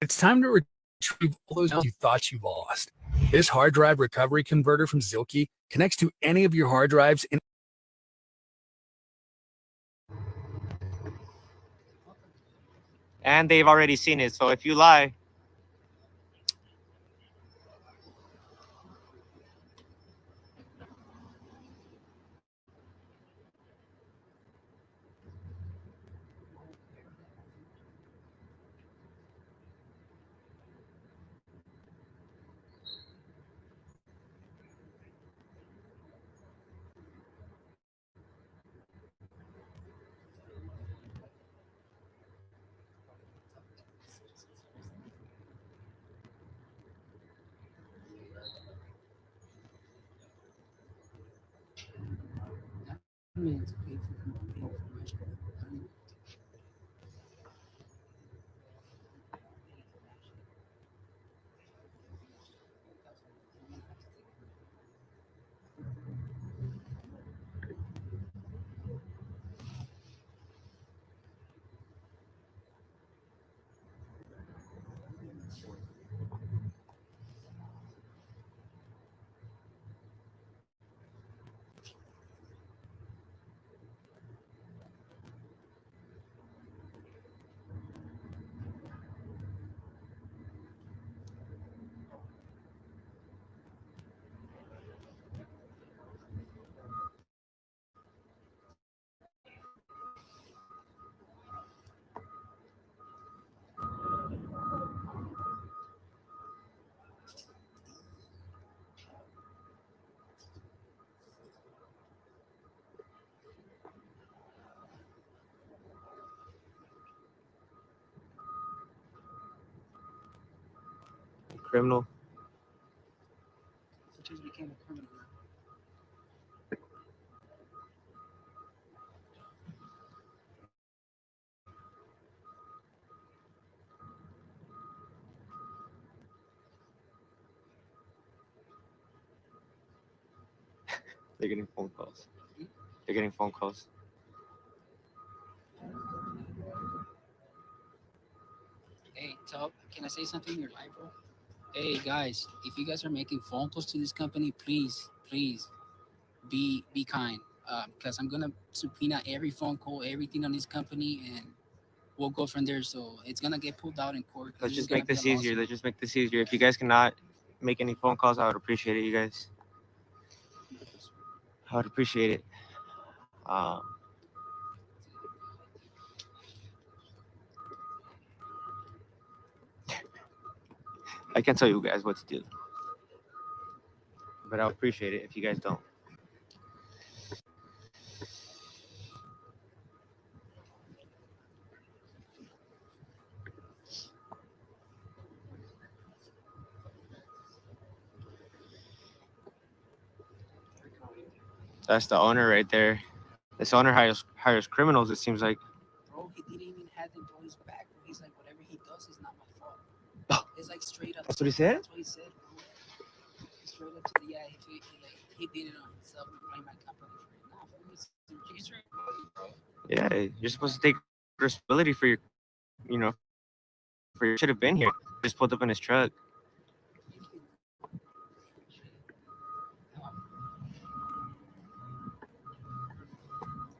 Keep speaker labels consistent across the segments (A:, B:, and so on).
A: It's time to retrieve all those you thought you lost. This hard drive recovery converter from Zilkey connects to any of your hard drives in
B: And they've already seen it, so if you lie, criminal.
C: Just became a criminal.
B: They're getting phone calls. They're getting phone calls.
C: Hey, can I say something in your live, bro? Hey guys, if you guys are making phone calls to this company, please be kind. Because I'm gonna subpoena every phone call, everything on this company, and we'll go from there. So it's gonna get pulled out in court.
B: Let's just make this easier. Let's just make this easier. If you guys cannot make any phone calls, I would appreciate it, you guys. I would appreciate it. I can't tell you guys what to do, but I'll appreciate it if you guys don't. That's the owner right there. This owner hires criminals, it seems like.
C: Bro, he didn't even have the employees back. Bro. He's like, whatever he does is not my fault. It's like straight up.
B: That's what he said?
C: That's what he said, bro. Straight up to the, he did it on himself and blame my company for it.
B: Yeah, you're supposed to take responsibility for your, for your should have been here. Just pulled up in his truck.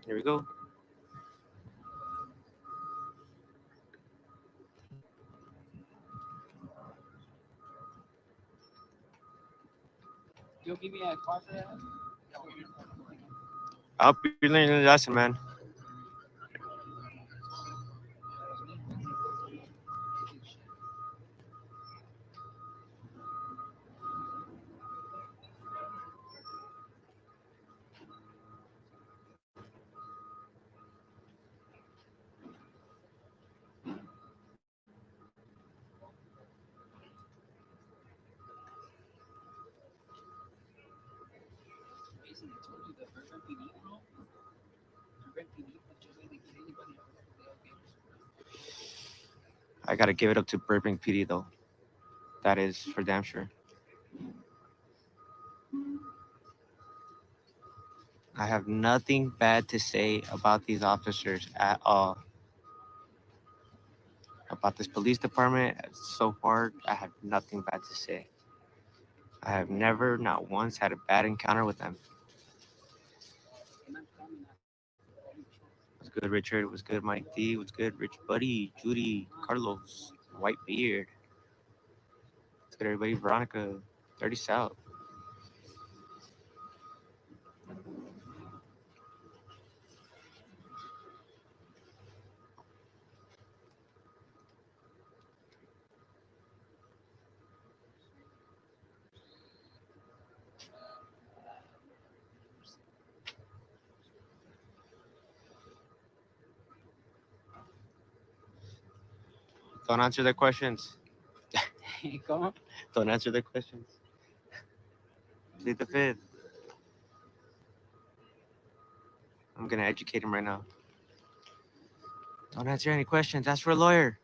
B: Here we go.
C: You'll give me a car for that?
B: I hope you're learning a lesson, man. I gotta give it up to Burbank PD though. That is for damn sure. I have nothing bad to say about these officers at all. I About this police department, so far, I have nothing bad to say. I have never, not once, had a bad encounter with them. What's good, Richard? What's good, Mike D? What's good, Rich Buddy, Judy, Carlos, White Beard? What's good, everybody? Veronica, 30 South. Don't answer their questions.
C: ¿Cómo?
B: Don't answer their questions. Plead the fifth. I'm gonna educate him right now. Don't answer any questions. Ask for a lawyer.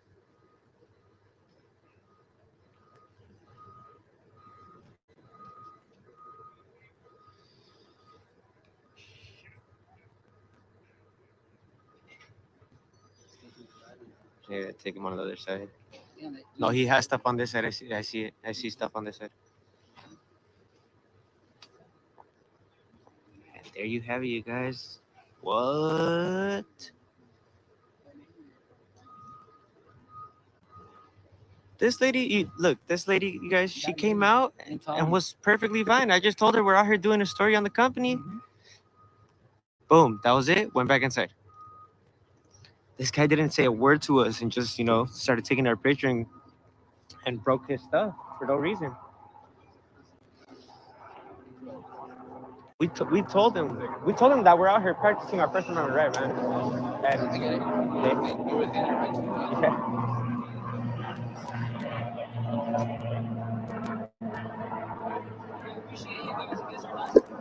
B: Yeah, take him on the other side.
C: Yeah,
B: No, he has stuff on this side. I see stuff on this side. And there you have it, you guys. What? This lady, look, this lady, you guys, she came out and was perfectly fine. I just told her we're out here doing a story on the company.
C: Mhm.
B: Boom, that was it. Went back inside. This guy didn't say a word to us and just, started taking our picture and broke his stuff for no reason. We told him that we're out here practicing our First Amendment right, man. And
C: I get it.
B: they-
C: You were there, right?
B: yeah.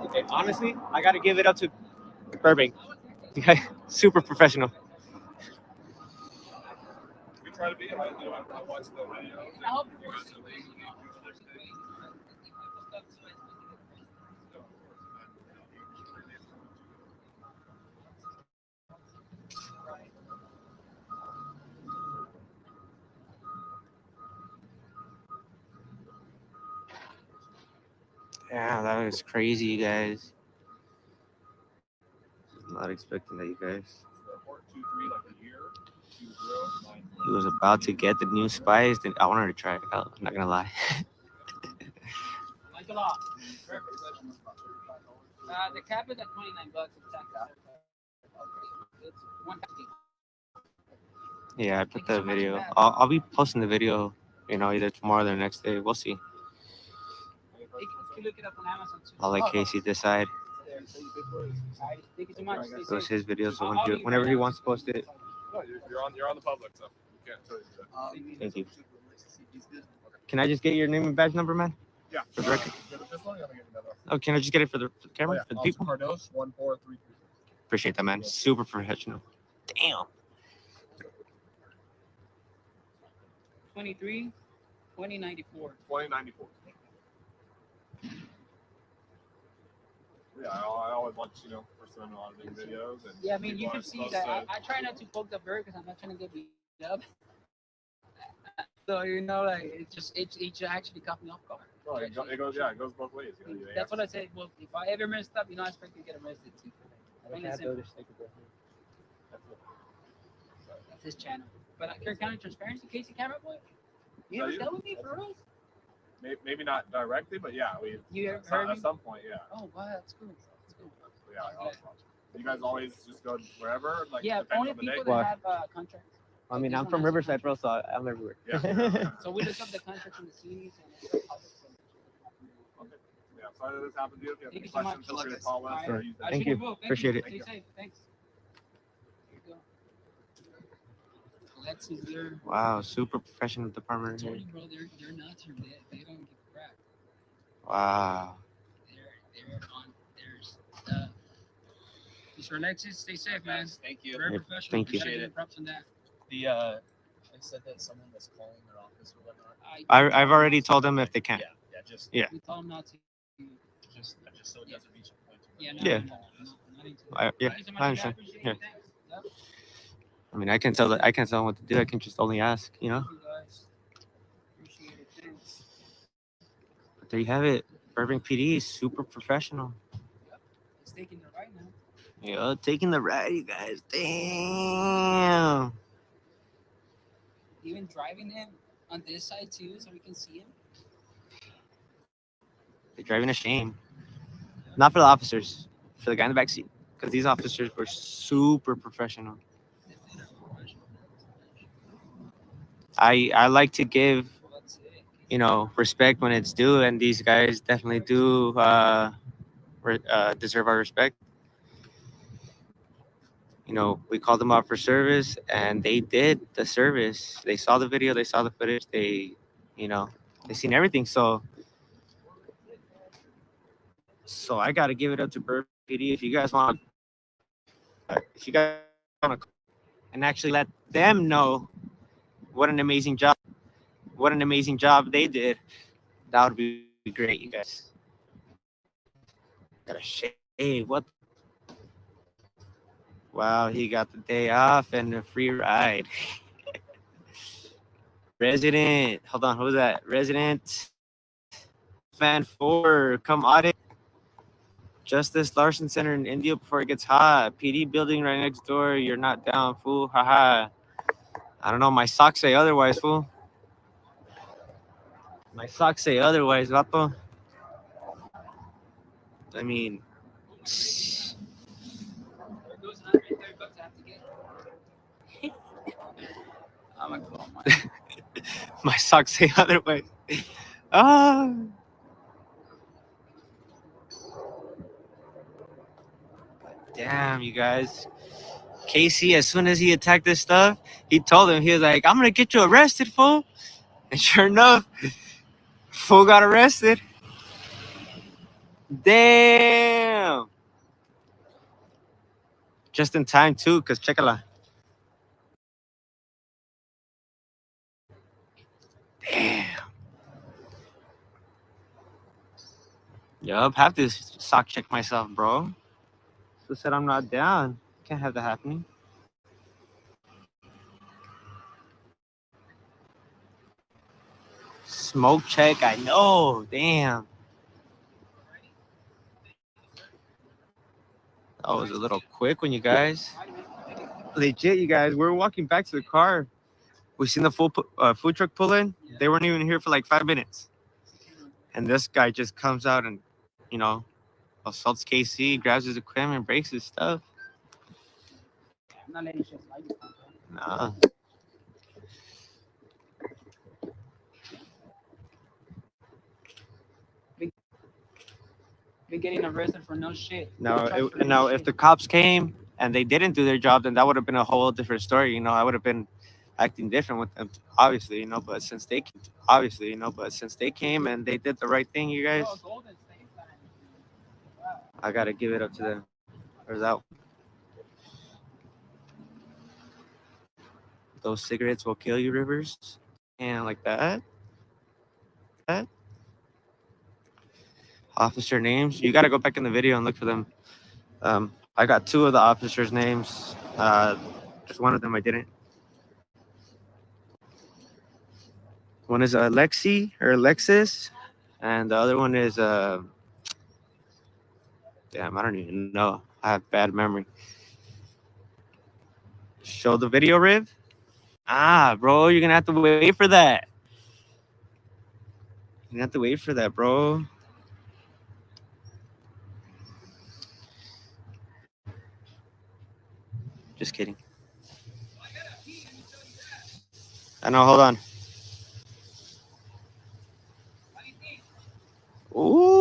B: Okay, honestly, I gotta give it up to Burbank. The guy, super professional.
D: We try to be. I watched the video.
B: Yeah, that was crazy, you guys. Not expecting that, you guys. He was about to get the new spice. Then I wanted to try it out. I'm not gonna lie.
C: The cap is at $29. It's tax. It's $150.
B: Yeah, I put the video. I'll be posting the video. Either tomorrow or the next day. We'll see.
C: You can look it up on Amazon too.
B: I'll let Casey decide.
C: Thank you so much.
B: It was his video, so whenever he wants to post it.
D: No, you're on the public, so you can't tell you that.
B: Thank you. Can I just get your name and badge number, man?
D: Yeah.
B: For the record.
D: Get it this one, I'm gonna get another.
B: Oh, can I just get it for the camera, for the people?
D: Cardos, 1433.
B: Appreciate that, man. Super professional. Damn.
C: 23, 2094.
D: 2094. Yeah, I always watch, First Amendment on these videos. And
C: Yeah, I mean, you
D: people
C: can
D: are
C: see
D: supposed
C: that.
D: to-
C: I try not to poke the bird because I'm not trying to get beat up. So, it actually caught me off guard.
D: Oh, it goes both ways.
C: That's what I said. Well, if I ever messed up, I expect to get arrested too. That's his channel. But Kirk County Transparency, Casey Camera Boy, you ever dealt with me for real?
D: Maybe not directly, but yeah,
C: You ever heard me?
D: at some point, yeah.
C: Oh, wow, that's cool. That's cool.
D: Yeah, I always watch. You guys always just go wherever, like
C: Yeah,
D: depending
C: only
D: on the day.
C: people that have contracts.
B: I mean,
C: This
B: I'm
C: one
B: from
C: has
B: Riverside, bro,
C: contracts.
B: so I'm everywhere.
D: Yeah.
C: So we look up the contracts in the cities and
D: Yeah, sorry that this happened to you. If you have
C: Thank
D: any
C: you so much.
D: questions, feel free to call us
C: Alright.
D: or use that.
B: Thank you. Appreciate it.
C: Stay safe. Thanks. Here you go. Lex is there.
B: Wow, super professional department
C: I told
B: here.
C: you, bro, they're nuts here. They don't give a crap.
B: Wow.
C: They're on their stuff. Mr. Alexis, stay safe, man.
E: Thank you.
C: Very
B: Yeah,
C: professional.
B: thank you.
C: Gotta give props on that.
E: They said that someone was calling their office or whatnot.
B: I've already told them if they can.
E: Yeah,
C: We told them not to.
E: just so it doesn't reach a point.
C: Yeah,
B: Yeah.
C: not into it.
B: Yeah,
C: Thank you so much,
B: I understand.
C: appreciate it.
B: Yeah.
C: Thanks. Yep.
B: I mean, I can't tell them what to do. I can just only ask, you know.
C: Thank you guys. Appreciate it. Thanks.
B: But there you have it. Burbank PD is super professional.
C: It's taking the right now.
B: Yeah, taking the ride, you guys. Damn.
C: Even driving him on this side too, so we can see him.
B: They're driving a shame. Not for the officers, for the guy in the back seat, because these officers were super professional. I like to give, you know, respect when it's due, and these guys definitely do deserve our respect. You know, we called them out for service, and they did the service. They saw the video, they saw the footage, they, you know, they seen everything. So I got to give it up to Burbank PD. If you guys want, to, and actually let them know what an amazing job they did, that would be great, you guys. Got a shave. What? Wow, he got the day off and a free ride. Resident. Hold on, who's that? Resident Fan 4. Come audit Justice Larson Center in India before it gets hot. PD building right next door. You're not down, fool. Haha. I don't know. My socks say otherwise, fool. My socks say otherwise, vato. I mean,
C: There goes $130 I have to get. I'm gonna go on mine.
B: my socks say otherwise. Ah. Damn, you guys. Casey, as soon as he attacked this stuff, he told him, he was like, I'm going to get you arrested, fool. And sure enough, fool got arrested. Damn. Just in time, too, because checkala. Damn. Yup, have to sock check myself, bro. Who said I'm not down? Can't have that happening. Smoke check, I know. Damn. That was a little quick when you guys. Legit, you guys. We're walking back to the car. We seen the food truck pull in. They weren't even here for like 5 minutes. And this guy just comes out and, you know, assaults KC, grabs his equipment, breaks his stuff.
C: I'm not letting shit slide this time, bro.
B: Nah.
C: Been getting arrested for no shit.
B: Now, if the cops came and they didn't do their job, then that would have been a whole different story. You know, I would have been acting different with them, obviously. You know, but since they came and they did the right thing, you guys, I gotta give it up to them. Or that. Those cigarettes will kill you, Rivers, and like that. Officer names. You got to go back in the video and look for them. I got 2 of the officers' names. Just one of them I didn't. One is Alexi or Alexis, and the other one is damn, I don't even know. I have bad memory. Show the video, Riv. Bro, you're gonna have to wait for that. You're gonna have to wait for that, bro. Just kidding. I know, hold on. Ooh.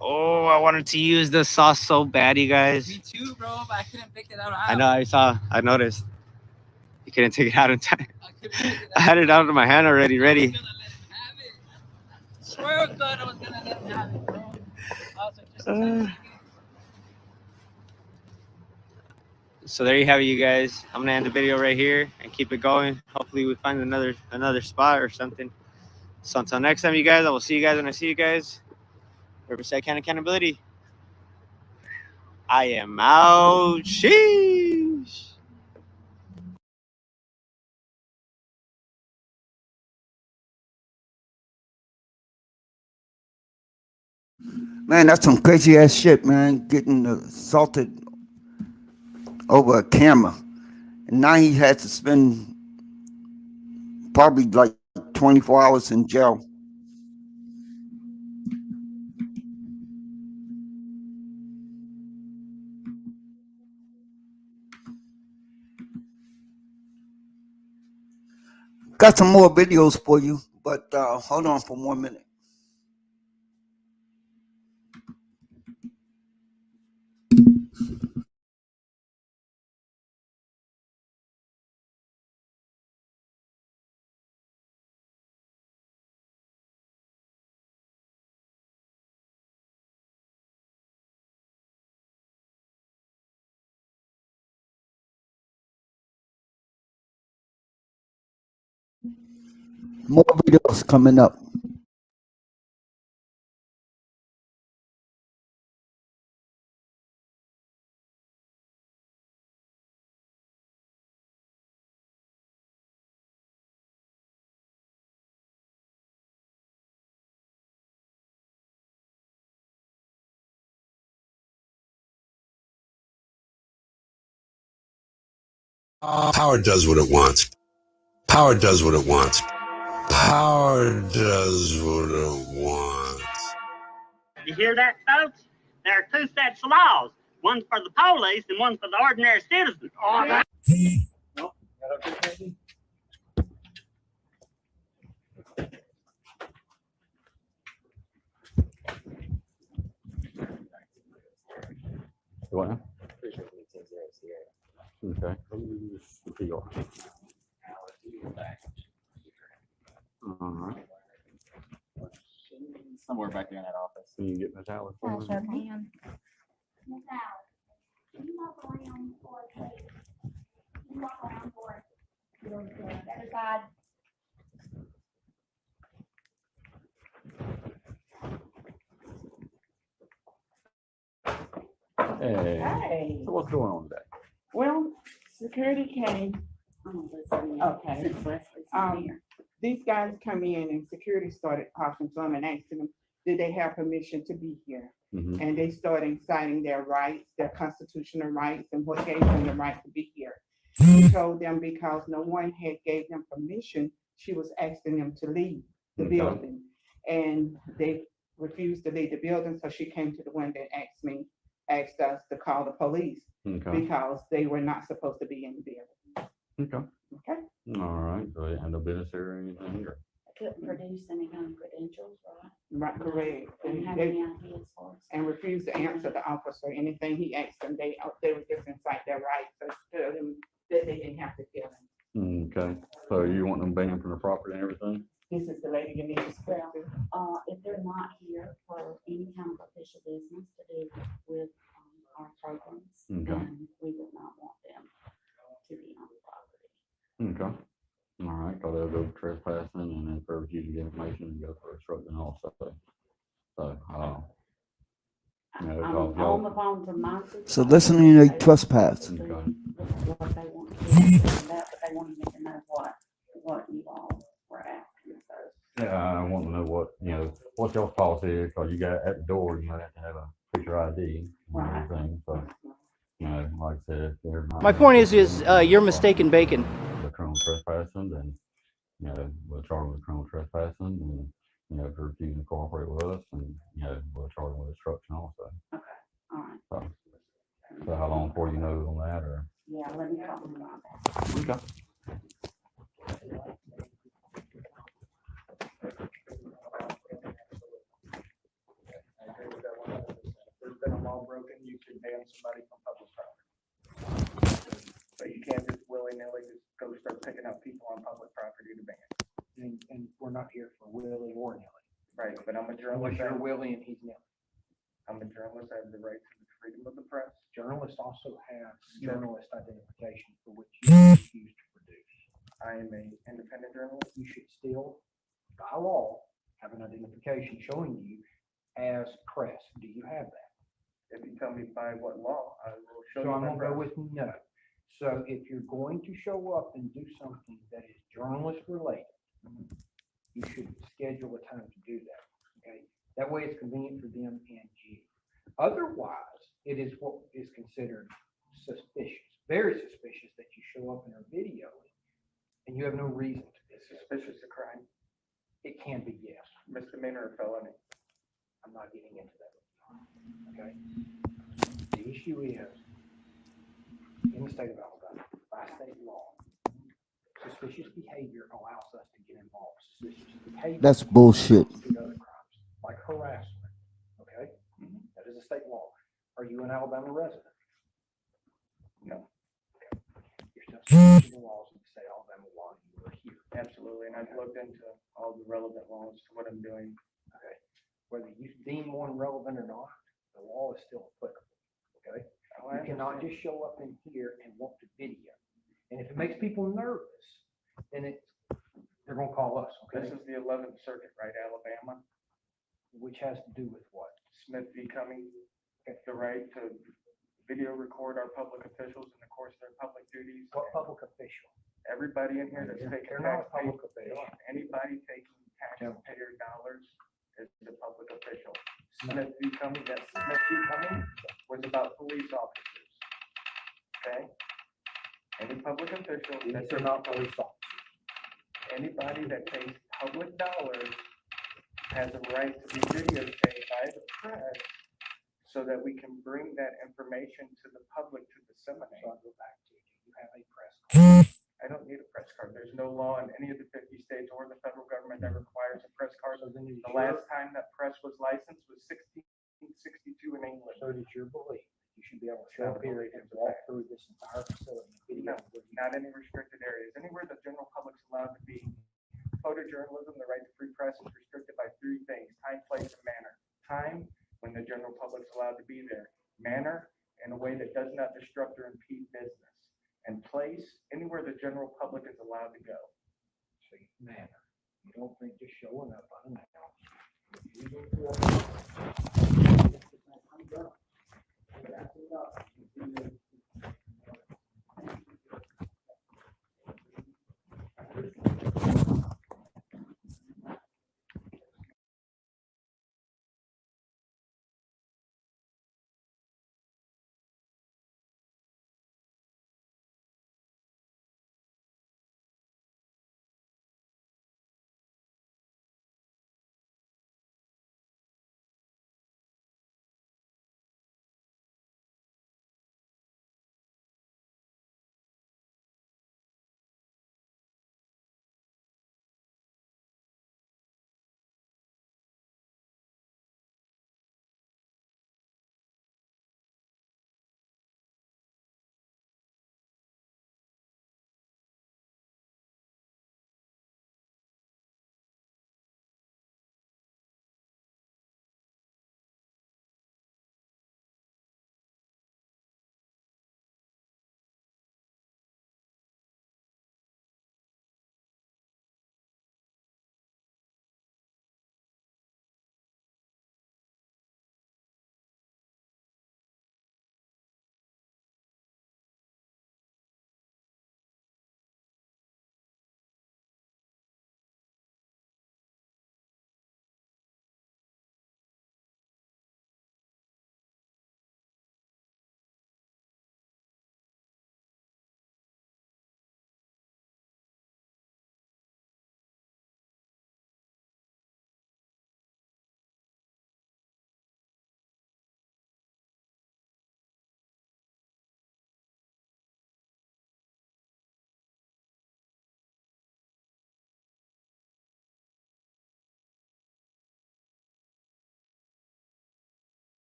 B: Oh, I wanted to use the sauce so bad, you guys.
C: Me too, bro, but I couldn't pick it out.
B: I know, I noticed. You couldn't take it out in time.
C: I couldn't pick it
B: I
C: out.
B: had it out of my hand already, ready.
C: I was gonna let him have it. Swear to God, I was gonna let him have it, bro. I was like, just
B: So there you have it, you guys. I'm gonna end the video right here and keep it going. Hopefully we find another spot or something. So until next time, you guys, I will see you guys when I see you guys. Riverside County Accountability. I am out. Sheesh.
F: Man, that's some crazy ass shit, man. Getting assaulted over a camera. And now he has to spend probably like 24 hours in jail. Got some more videos for you, but hold on for 1 minute. More videos coming up.
G: Power does what it wants. Power does what it wants. Power does what it wants.
H: You hear that, folks? There are two sets of laws. One for the police and one for the ordinary citizen. Oh, that-
I: What now? Okay. Alright.
D: Somewhere back there in that office.
I: Can you get Miss Alice?
J: I sure can.
I: Hey.
J: Hey.
I: So what's going on today?
J: Well, security came. Okay. These guys come in and security started talking to them and asking them, did they have permission to be here?
I: Mhm.
J: And they started citing their rights, their constitutional rights, and what gave them the right to be here. She told them because no one had gave them permission, she was asking them to leave the
I: Okay.
J: building. And they refused to leave the building, so she came to the one that asked us to call the police
I: Okay.
J: because they were not supposed to be in the building.
I: Okay.
J: Okay?
I: All right. So they had no business here or anything here.
K: Couldn't produce any kind of credentials, right?
J: Right, correct.
K: And have any ideas for us?
J: And refused to answer the officer, anything he asked them, they were just incite their rights, so tell them that they didn't have to kill him.
I: Okay. So you want them banned from the property and everything?
J: This is the lady you need to speak to.
K: If they're not here for any kind of official business to do with our programs,
I: Okay.
K: then we would not want them to be on the property.
I: Okay. All right. So they'll go trespassing and then for refusing to get information and go for obstructing also. So,
K: I'm on the phone to my.
F: So listening to trespass.
I: Okay.
K: This is what they want to do, but they wanted me to know what you all were asking, so.
I: Yeah, I want to know what, what y'all's policy is, because you got at the door, you have to have a picture ID and
K: Right.
I: everything, so, like I said, if they're not.
L: My point is you're mistaken bacon.
I: The criminal trespassing, then, we'll charge them with criminal trespassing, and, for refusing to cooperate with us, and, we'll charge them with obstruction also.
K: Okay, all right.
I: So how long before you know on that, or?
K: Yeah, let me call them about that.
I: Okay.
M: There's been a law broken, you can ban somebody from public property. So you can't just willy-nilly just go start picking up people on public property to ban. And we're not here for Willie or Nilly. Right, but I'm a journalist. You're Willie and he's Nilly. I'm a journalist, I have the right to the freedom of the press. Journalists also have journalist identification for which you refuse to produce. I am an independent journalist. You should still, by law, have an identification showing you as press. Do you have that?
D: If you tell me by what law, I will show
M: So
D: you
M: I'm
D: my
M: gonna go
D: press.
M: with no. So if you're going to show up and do something that is journalist related, you should schedule a time to do that, okay? That way it's convenient for them and you. Otherwise, it is what is considered suspicious, very suspicious that you show up in a video and you have no reason to be
D: Suspicious of crime,
M: It can be, yes.
D: misdemeanor or felony.
M: I'm not getting into that, okay? The issue is, in the state of Alabama, by state law, suspicious behavior allows us to get involved. Suspicious behavior.
F: That's bullshit.
M: constitutes other crimes, like harassment, okay? That is a state law. Are you an Alabama resident?
D: No,
M: You're still subject to the laws of the state of Alabama while you are here.
D: absolutely. And I've looked into all the relevant laws to what I'm doing.
M: Okay, whether you deem one relevant or not, the law is still applicable, okay?
D: Oh, I
M: You cannot
D: understand.
M: just show up in here and want to video. And if it makes people nervous, then they're gonna call us,
D: This
M: okay?
D: is the 11th Circuit, right, Alabama?
M: Which has to do with what?
D: Smith v. Cummings, the right to video record our public officials in the course of their public duties.
M: What public official?
D: Everybody in here that's
M: They're
D: taking
M: not a
D: taxpayer,
M: public official.
D: anybody taking taxpayer dollars is a public official. Smith v. Cummings, that Smith v. Cummings was about police officers. Okay? Any public official
M: These
D: that
M: are not police officers.
D: anybody that takes public dollars has a right to be videotaped by the press so that we can bring that information to the public to disseminate.
M: So I'll go back to, do you have a press card?
D: I don't need a press card. There's no law in any of the 50 states or the federal government that requires a press card.
M: So then it's
D: The
M: your-
D: last time that press was licensed was 1662 in England.
M: So it's your belief, you should be able to show up here and walk through this entire facility.
D: No,
M: Video.
D: not any restricted areas. Anywhere the general public's allowed to be. Photojournalism, the right to free press is restricted by three things: time, place, and manner. Time, when the general public's allowed to be there. Manner, in a way that does not disrupt or impede business. And place, anywhere the general public is allowed to go.
M: See, manner. You don't think just showing up unannounced.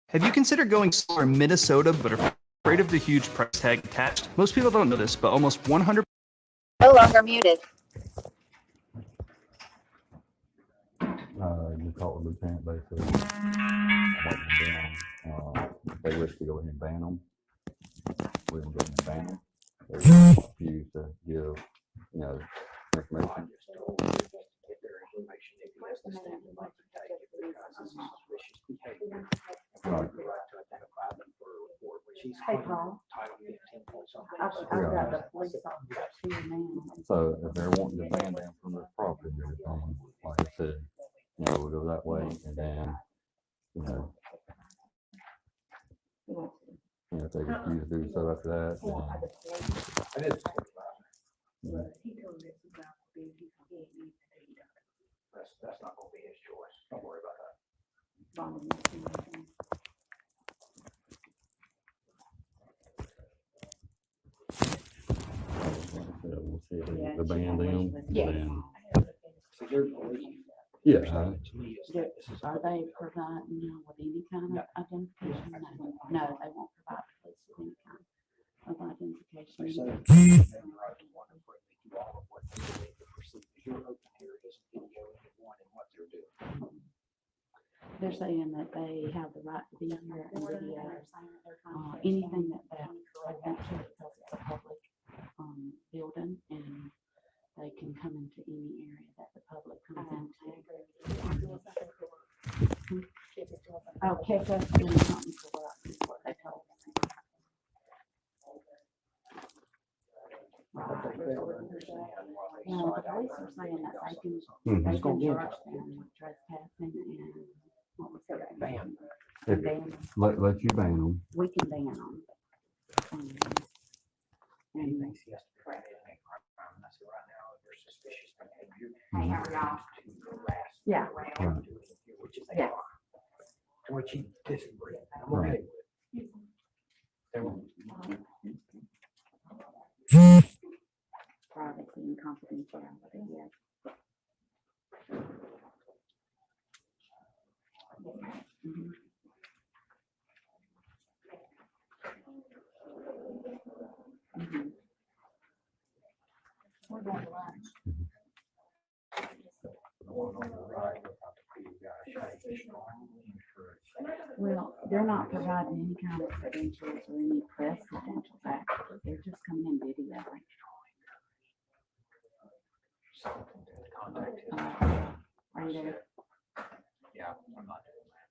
N: Have you considered going solar in Minnesota but are afraid of the huge price tag attached? Most people don't know this, but almost 100%
O: No longer muted.
I: You talk with Lieutenant, they said, what them down, they wish to go ahead and ban them. We're gonna go ahead and ban them. they refuse to give, information. Right.
K: Hey, Paul. I've got the police officer here now.
I: So if they're wanting to ban them from their property, like I said, we'll go that way, and then, if they refuse to do so after that, then,
M: That's not gonna be his choice. Don't worry about that.
I: we'll see if they ban them,
K: Yeah.
I: then,
M: So your belief.
I: yeah.
K: Are they providing you with any kind of identification? No, they won't provide police with any kind of identification. They're saying that they have the right to be here and video anything that they want to, because it's a public building, and they can come into any area that the public comes into. Oh, catch us doing something corrupt is what they told us. No, the police are saying that they can charge them with trespassing and what was the other thing?
I: Let you ban them.
K: We can ban them.
M: Anything he has to correct it, make crime, that's it right now, there's suspicious behavior.
K: Hey, how are y'all?
M: To harass.
K: Yeah.
M: Around, which is a
K: Yeah.
M: crime. Which he disagree. I'm okay with.
K: Privacy and confidentiality, yes. Mhm. Mhm. We're going to lunch. Well, they're not providing any kind of credentials or any press credentials, actually. They're just coming in video. Are you there?
M: Yeah, I'm not doing that.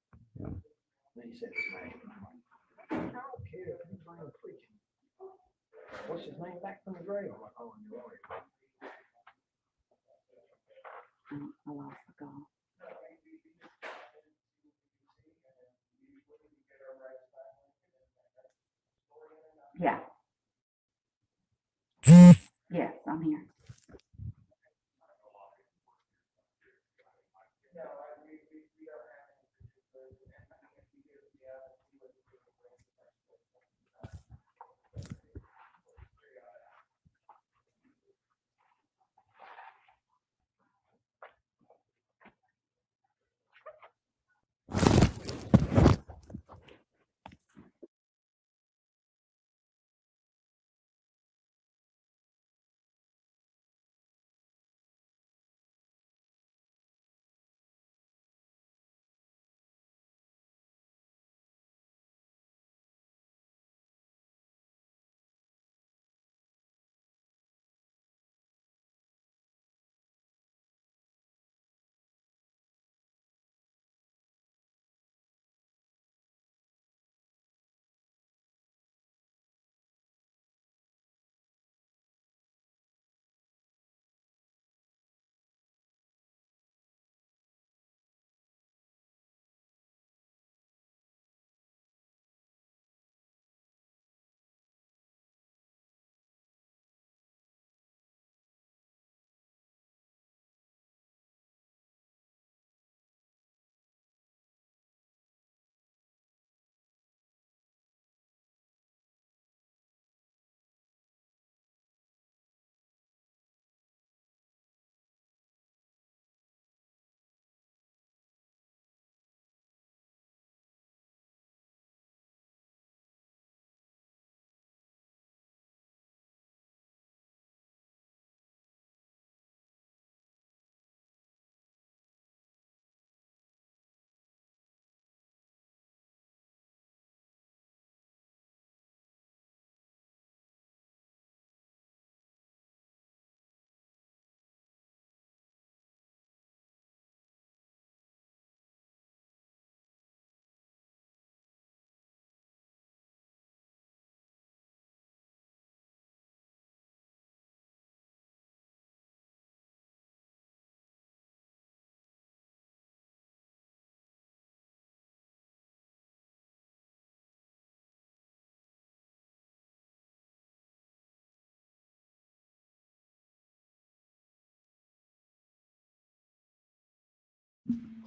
M: Then he said his name. I don't care if he's trying to preach. What's his name back from the grave? I'm like, oh, you're right.
K: I lost the call. Yeah. Yes, I'm here.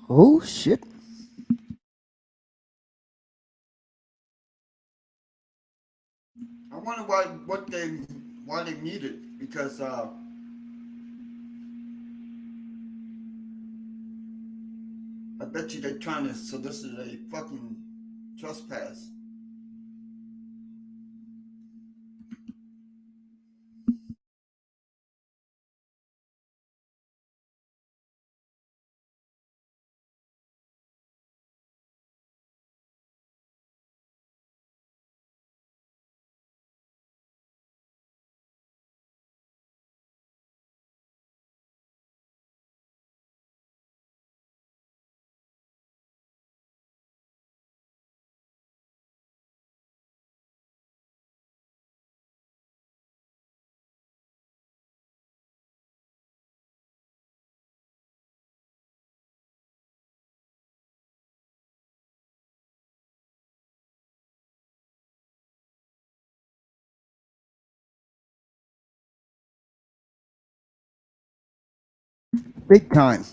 F: Oh shit. I wonder why they muted because I bet you they're trying to solicit a fucking trespass. Big time.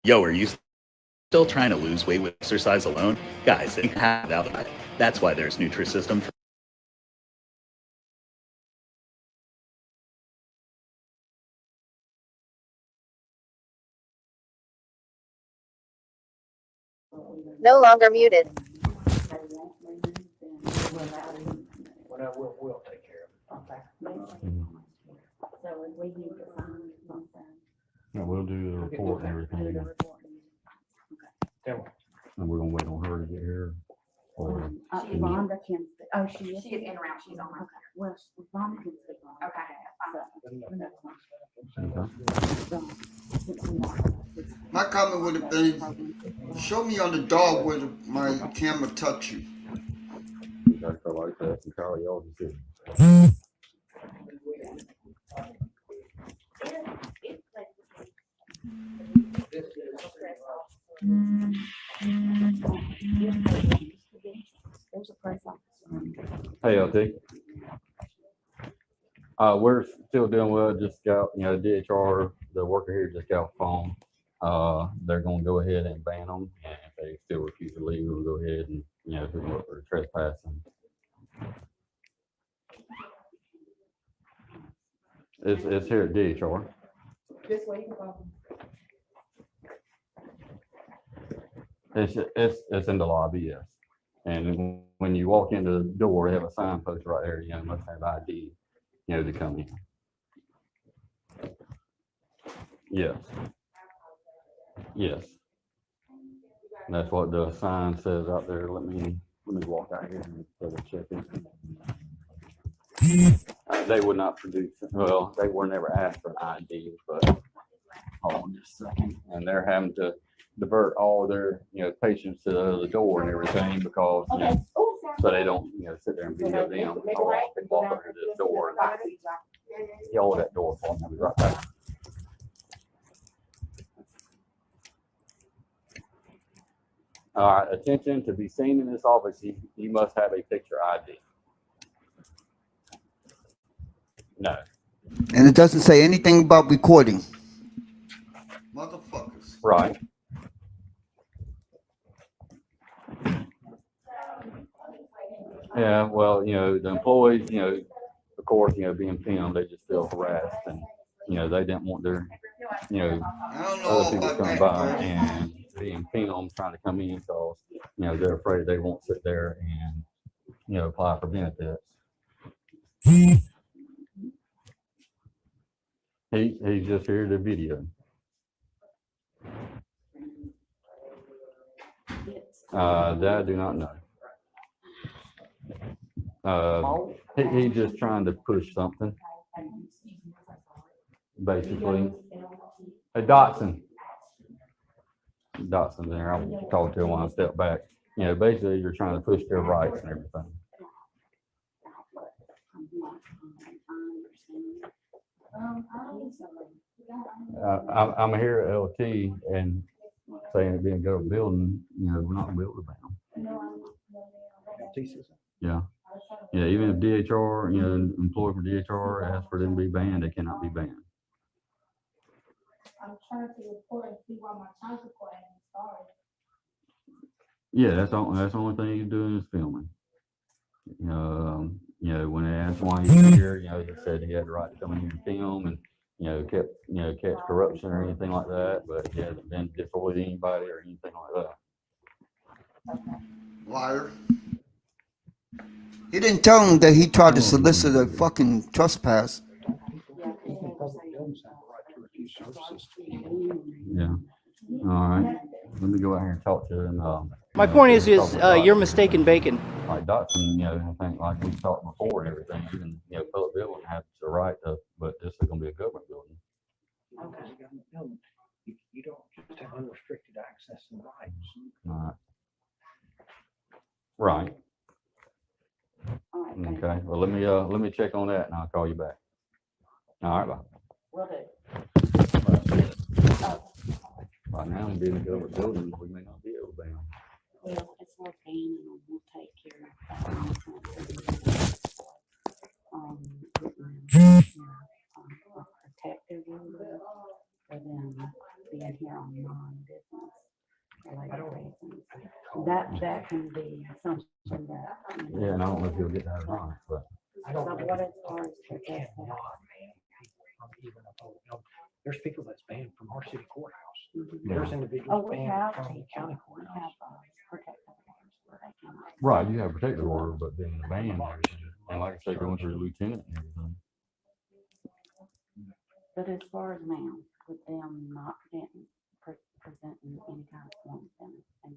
P: Yo, are you still trying to lose weight with exercise alone? Guys, it can happen without that. That's why there's Nutrisystem.
O: No longer muted.
M: Well, we'll take care of it.
K: So if we need to sign something.
I: Yeah, we'll do the report and everything. And we're gonna wait on her to get here. Or
K: Rhonda can, she is.
Q: She is in route, she's on my side.
K: Well, Rhonda can speak on it.
F: My comment would have been, show me on the dog where my camera touch you.
I: you gotta go like that and Charlie y'all decision.
K: There's a press officer.
I: Hey, LT. We're still doing well. Just got, DHR, the worker here just got a phone. They're gonna go ahead and ban them, and if they still refuse to leave, we'll go ahead and, do what for trespassing. It's here at DHR.
J: This way.
I: It's in the lobby, yes. And when you walk into the door, they have a sign post right there, must have ID, to come in. Yes. Yes. And that's what the sign says out there. Let me walk out here and double check it. They would not produce, well, they were never asked for an ID, but hold on just a second. And they're having to divert all their, patients to the door and everything because, so they don't, sit there and video them. Hold on, they walk over to this door and yell at that door for them. I'll be right back. All right, attention, to be seen in this office, you must have a picture ID. No.
F: And it doesn't say anything about recording. Motherfuckers.
I: Right. Yeah, well, the employees, of course, being filmed, they just feel harassed and, they didn't want their, other people to come by and being filmed trying to come in because, they're afraid they won't sit there and, apply for benefits. He's just here to video. That I do not know. He's just trying to push something. Basically. Hey, Dotson's there. I'll talk to him when I step back. Basically you're trying to push their rights and everything. I'm here at LT and saying it being a government building, you know, we're not gonna be able to ban them. Yeah. Yeah, even if DHR, you know, employee for DHR asks for them to be banned, they cannot be banned.
K: I'm trying to report and see why my child support hasn't started.
I: Yeah, that's the only thing he's doing is filming. You know, when they asked why he's here, you know, he said he had the right to come in here and film and, you know, catch corruption or anything like that, but he hasn't been disorderly to anybody or anything like that.
F: Liar. He didn't tell him that he tried to solicit a fucking trespass.
I: Yeah. All right. Let me go out here and talk to him.
L: My point is you're mistaken bacon.
I: Like Dotson, you know, I think like we talked before and everything, even, you know, public building has the right to, but this is gonna be a government building.
M: You don't just have unrestricted access and rights.
I: All right. Right. Okay. Well, let me check on that and I'll call you back. All right, bye.
K: Will do.
I: Right now, I'm being a government building, we may not be able to ban them.
K: Well, it's worth paying and we'll take care of that. Protective order for them being here on non-business related reasons. That can be something that.
I: Yeah, and I don't know if you'll get that or not, but.
K: So what as far as
M: You cannot ban from even a public building. There's people that's banned from our city courthouse. There's individuals banned from the county courthouse.
K: Protective orders where they cannot.
I: Right, you have a protective order, but being banned, and like I say, going through the lieutenant and everything.
K: But as far as now, with them not presenting any kind of form and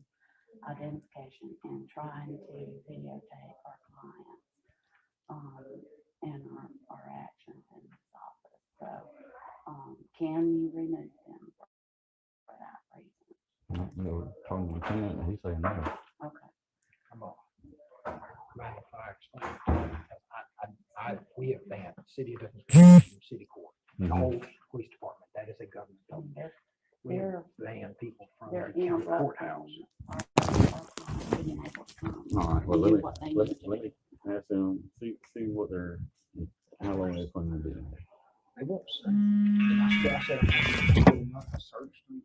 K: identification and trying to videotape our clients and our actions in this office. So can you remove them for that reason?
I: You know, talking to the lieutenant, he's saying no.
K: Okay.
M: Come on. Mind if I explain? We have banned city of city court, the whole police department. That is a government building. We have banned people from the county courthouse.
I: All right, well, let me ask them, see what how long they're planning to be in there.
M: They won't say. I said, I'm not searched them.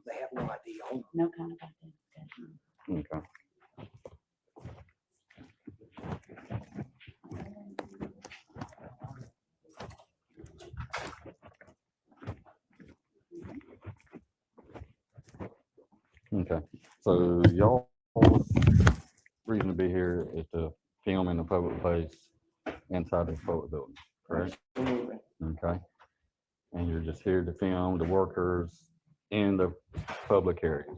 M: They have no idea on them.
K: No kind of identification.
I: Okay. Okay, so y'all reason to be here is to film in a public place inside the public building, correct?
D: Absolutely.
I: Okay, and you're just here to film the workers in the public area.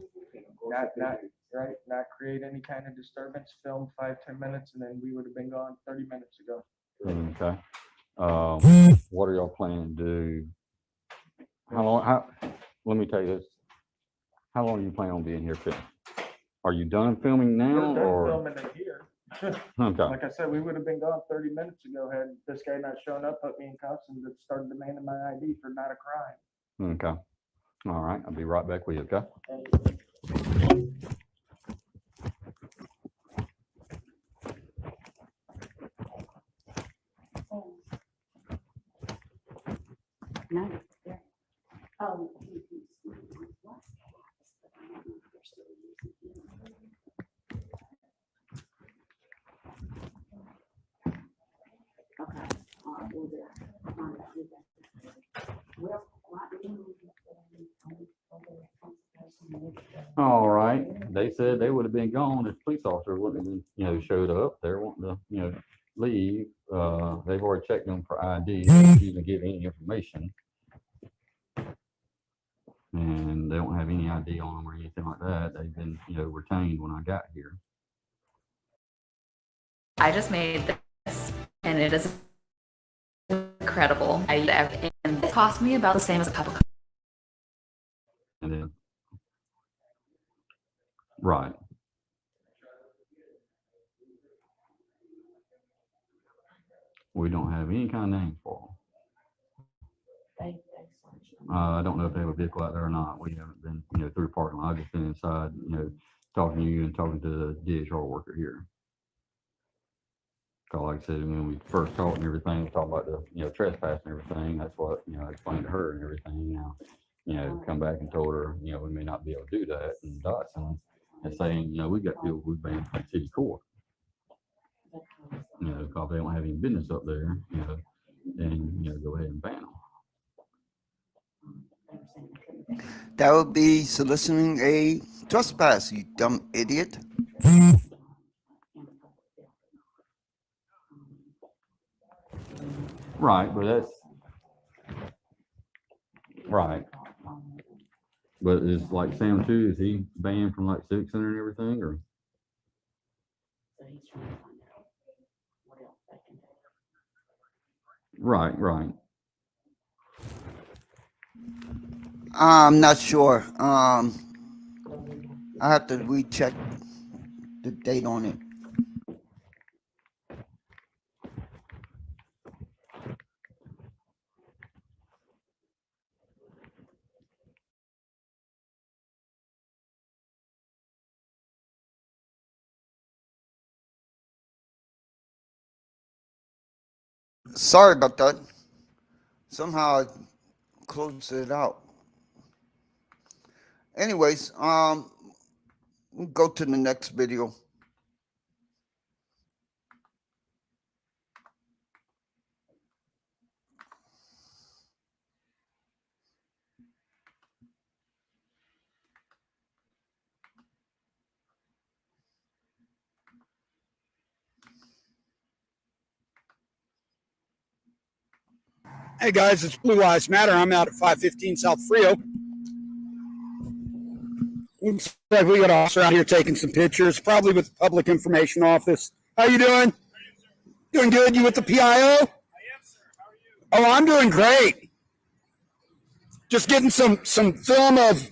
D: Not create any kind of disturbance, film 5-10 minutes, and then we would have been gone 30 minutes ago.
I: Okay, what are y'all planning to do? Let me tell you this. How long do you plan on being here filming? Are you done filming now or?
D: Filming it here.
I: Okay.
D: Like I said, we would have been gone 30 minutes ago had this guy not shown up, put me in cuffs, and started demanding my ID for not a crime.
I: Okay. All right. I'll be right back with you. Okay.
K: No. Oh. Okay.
I: All right. They said they would have been gone if police officer wouldn't have, you know, showed up. They're wanting to, you know, leave. They've already checked them for ID. They didn't even give any information. And they don't have any ID on them or anything like that. They've been, you know, retained when I got here.
Q: I just made this, and it is incredible. And it cost me about the same as a cup of coffee.
I: And then, right. We don't have any kind of name for them. I don't know if they have a vehicle out there or not. We haven't been, through the parking lot. I've just been inside, talking to you and talking to the DHR worker here. Cause like I said, when we first talked and everything, talking about the, trespass and everything, that's what, I explained to her and everything. Come back and told her, we may not be able to do that. And Dotson is saying, we got people we banned from city court. Because they don't have any business up there, then, go ahead and ban them.
F: That would be soliciting a trespass, you dumb idiot.
I: Right, but that's right. But is like Sam too, is he banned from like Civic Center and everything, or? Right, right.
F: I'm not sure. I have to recheck the date on it. Sorry about that. Somehow I closed it out. Anyways, we'll go to the next video.
R: Hey guys, it's Blue Eyes Matter. I'm out at 515 South Frio. Looks like we got an officer out here taking some pictures, probably with the Public Information Office. How you doing? Doing good. You with the PIO? I am, sir. How are you? Oh, I'm doing great. Just getting some film of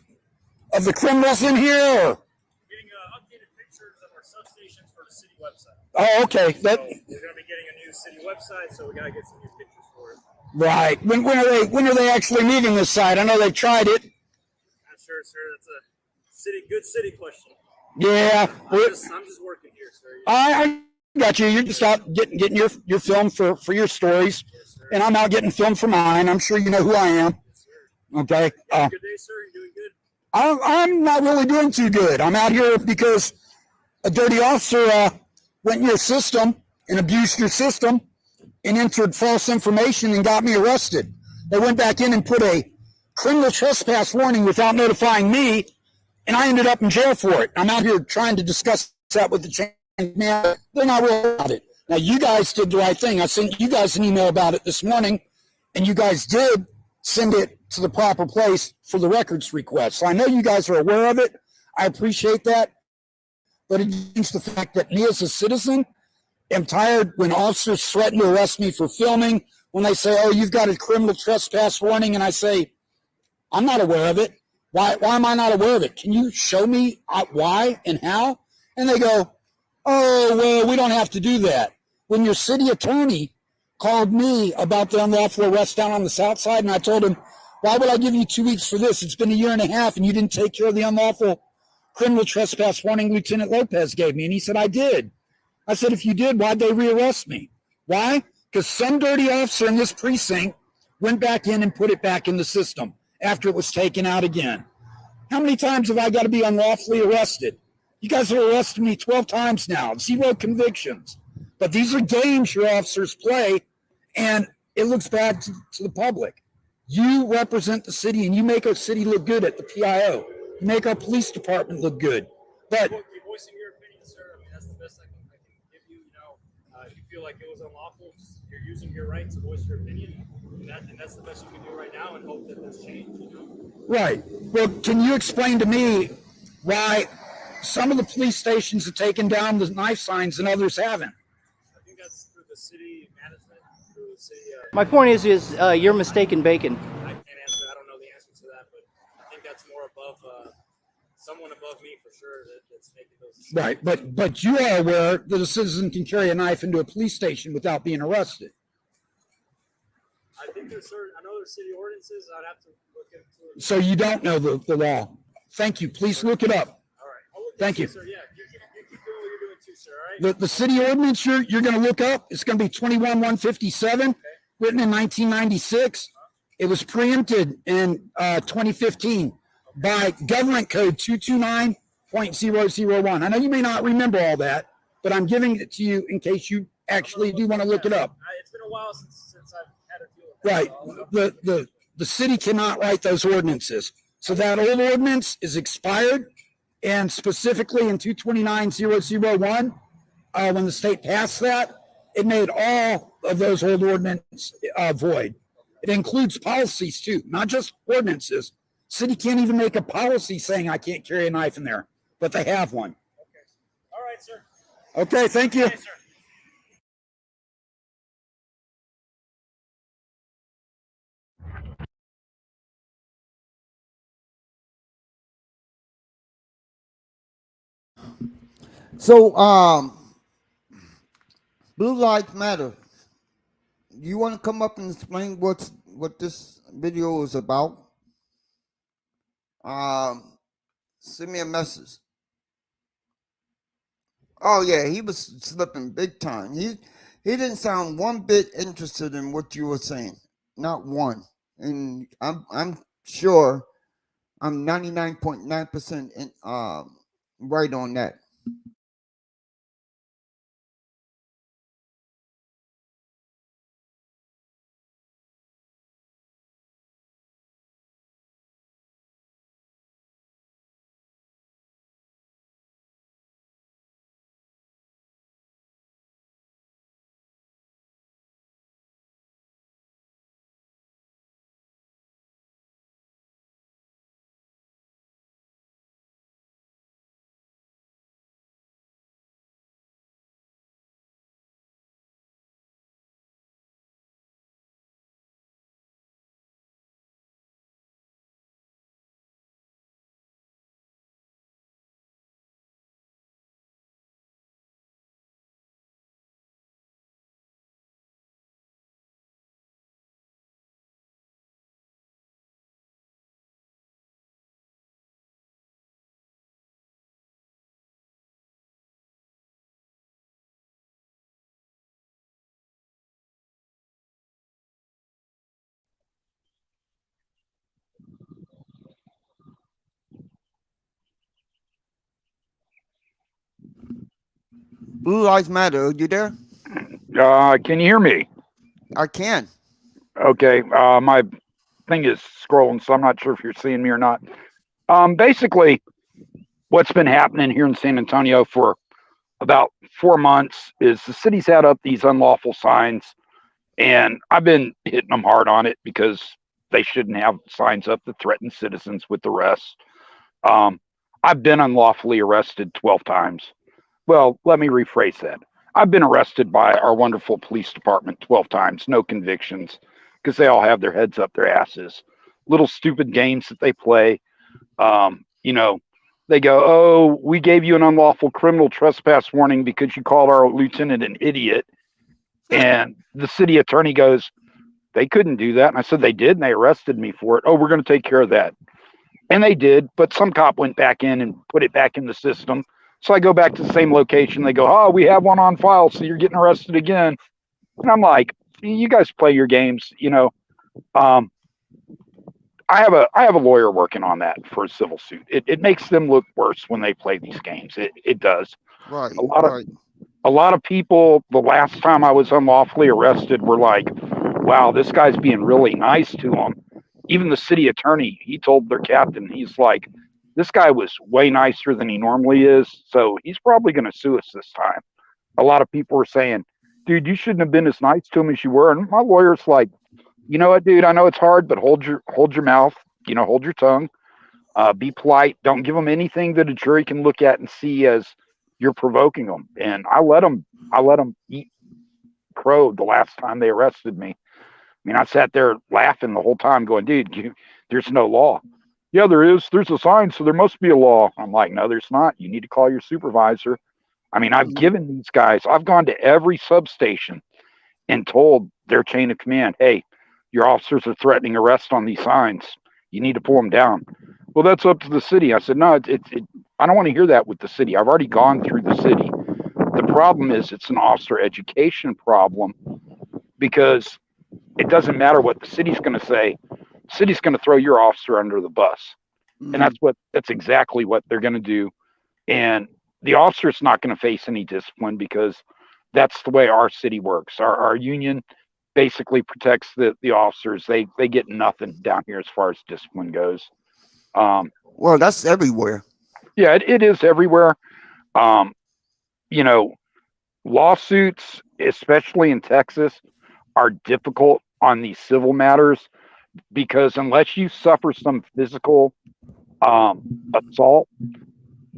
R: the criminals in here. Or?
S: Getting updated pictures of our substations for the city website.
R: Oh, okay.
S: So we're going to be getting a new city website, so we got to get some new pictures for it.
R: Right. When are they actually leaving this site? I know they've tried it.
S: Not sure, sir. That's a good city question.
R: Yeah.
S: I'm just working here, sir.
R: I got you. You're just out getting your film for your stories, yes, and I'm out getting film for mine. I'm sure you know who I am. Yes, sir. Okay.
S: Good day, sir. You're doing good.
R: I'm not really doing too good. I'm out here because a dirty officer went in your system and abused your system and entered false information and got me arrested. They went back in and put a criminal trespass warning without notifying me, and I ended up in jail for it. I'm out here trying to discuss that with the chain man. They're not worried about it. Now, you guys did the right thing. I sent you guys an email about it this morning, and you guys did send it to the proper place for the records request. So I know you guys are aware of it. I appreciate that. But it changed the fact that me as a citizen am tired when officers threaten to arrest me for filming, when they say, oh, you've got a criminal trespass warning, and I say, I'm not aware of it. Why am I not aware of it? Can you show me why and how? And they go, oh, well, we don't have to do that. When your city attorney called me about the unlawful arrest down on the south side, and I told him, why would I give you 2 weeks for this? It's been 1.5 years, and you didn't take care of the unlawful criminal trespass warning Lieutenant Lopez gave me. And he said, I did. I said, if you did, why'd they rearrest me? Why? Because some dirty officer in this precinct went back in and put it back in the system after it was taken out again. How many times have I got to be unlawfully arrested? You guys have arrested me 12 times now, 0 convictions. But these are games your officers play, and it looks bad to the public. You represent the city, and you make our city look good at the PIO. You make our police department look good. But
S: You're voicing your opinion, sir. I mean, that's the best I can give you. If you feel like it was unlawful, you're using your right to voice your opinion, and that's the best you can do right now, and hope that that's changed.
R: Right. Well, can you explain to me why some of the police stations have taken down the knife signs and others haven't?
S: I think that's through the city management, through the city.
L: My point is you're mistaken bacon.
S: I can't answer. I don't know the answer to that, but I think that's more above someone above me for sure that's making those decisions.
R: Right. But you are aware that a citizen can carry a knife into a police station without being arrested.
S: I think there's certain. I know there's city ordinance. ordinances. I'd have to look into it.
R: So you don't know the law. Thank you. Please look it up.
S: All right. I'll look
R: Thank
S: into
R: you.
S: it, sir. Yeah, you keep doing what you're doing too, sir. All right.
R: The city ordinance you're going to look up, it's going to be 21-157, written in 1996. It was preempted in 2015 by Government Code 229.001. I know you may not remember all that, but I'm giving it to you in case you actually do want to look it up.
S: It's been a while since I've had a deal with
R: Right. The city cannot write those ordinances. So that old ordinance is expired, and specifically in 229.001, when the state passed that, it made all of those old ordinances void. It includes policies too, not just ordinances. City can't even make a policy saying I can't carry a knife in there, but they have one.
S: All right, sir.
R: Okay, thank you.
S: Okay, sir.
F: So, Blue Lives Matter. You want to come up and explain what this video is about? Send me a message. Oh yeah, he was slipping big time. He didn't sound one bit interested in what you were saying, not one. And I'm sure I'm 99.9% right on that. Blue Lives Matter, are you there?
T: Can you hear me?
F: I can.
T: Okay. My thing is scrolling, so I'm not sure if you're seeing me or not. Basically, what's been happening here in San Antonio for about 4 months is the city's had up these unlawful signs, and I've been hitting them hard on it because they shouldn't have signs up that threaten citizens with arrests. I've been unlawfully arrested 12 times. Well, let me rephrase that. I've been arrested by our wonderful police department 12 times, no convictions, because they all have their heads up their asses. Little stupid games that they play. You know, they go, "Oh, we gave you an unlawful criminal trespass warning because you called our lieutenant an idiot." And the city attorney goes, "They couldn't do that." And I said, "They did, and they arrested me for it." "Oh, we're going to take care of that." And they did, but some cop went back in and put it back in the system. So I go back to the same location. They go, "Oh, we have one on file, so you're getting arrested again." And I'm like, "You guys play your games, you know." I have a lawyer working on that for a civil suit. It makes them look worse when they play these games. It does.
F: Right.
T: A lot of people the last time I was unlawfully arrested were like, "Wow, this guy's being really nice to them." Even the city attorney, he told their captain, he's like, "This guy was way nicer than he normally is, so he's probably going to sue us this time." A lot of people were saying, "Dude, you shouldn't have been as nice to him as you were." And my lawyer's like, "You know what, dude? I know it's hard, but hold your mouth. You know, hold your tongue. Be polite. Don't give them anything that a jury can look at and see as you're provoking them." And I let them eat crow the last time they arrested me. I mean, I sat there laughing the whole time, going, "Dude, there's no law." "Yeah, there is. There's a sign, so there must be a law." I'm like, "No, there's not. You need to call your supervisor." I mean, I've given these guys, I've gone to every substation and told their chain of command, "Hey, your officers are threatening arrest on these signs. You need to pull them down. Well, that's up to the city. I said, no, I don't want to hear that with the city. I've already gone through the city. The problem is it's an officer education problem because it doesn't matter what the city's going to say. The city's going to throw your officer under the bus. And that's exactly what they're going to do. And the officer's not going to face any discipline because that's the way our city works. Our union basically protects the officers. They get nothing down here as far as discipline goes.
F: Well, that's everywhere.
T: Yeah, it is everywhere. You know, lawsuits, especially in Texas, are difficult on these civil matters because unless you suffer some physical assault,